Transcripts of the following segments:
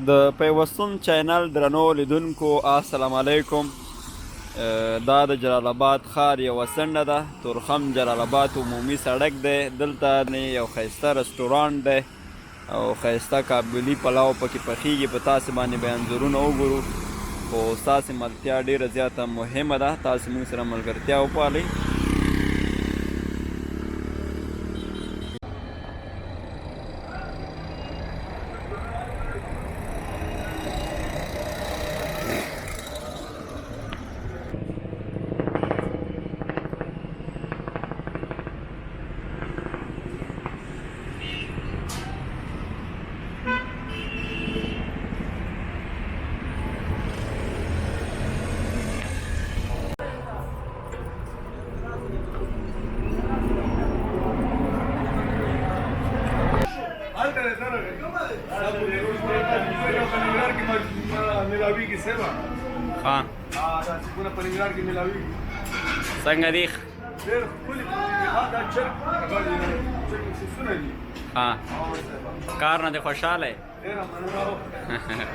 د پیوستون چینل درنو لیدونکو السلام علیکم. دا د جلال آباد ښار یوه څنډه ده، تورخم جلال آباد عمومي سړک دی. دلته یو ښایسته رستورانټ دی او ښایسته کابلي پلاو پکې پخیږي. په تاسې باندې به انځورونه وګورو، خو ستاسې ملتیا ډېره زیاته مهمه ده. تاسې موږ سره ملګرتیا وپالئ. څنګه دی؟ کار نه دی خوشحاله؟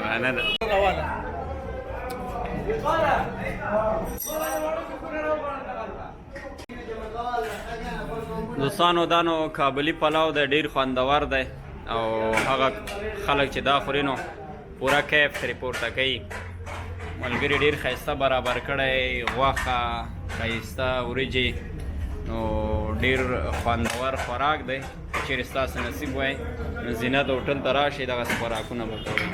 مننه. دوستانو دا نو کابلي پلاو دی، ډېر خوندور دی او هغه خلک چې دا خوري نو پوره کیف ترې پورته کوي. ملګري ډېر ښایسته برابر کړی، غوښه ښایسته، وریجې، نو ډېر خوندور خوراک دی. چیرې ستاسو نصیب وای نو زینت هوټل ته راشئ، دغسې خوراکونه به کوئ.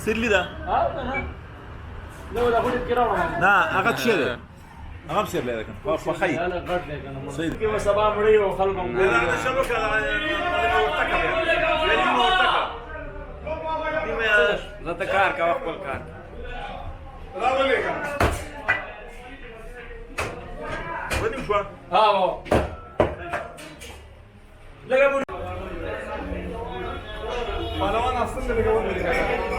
سرلي ده لا اخذ شيء ما بصير لي لكن فخي انا قلت لك انا صيد كيف صباح مريض وخلقهم انا شبكه مرتكب يعني مرتكب لا تكار كوقف الكار لا وليك ودي شو اه لا قبل انا اصلا اللي قبل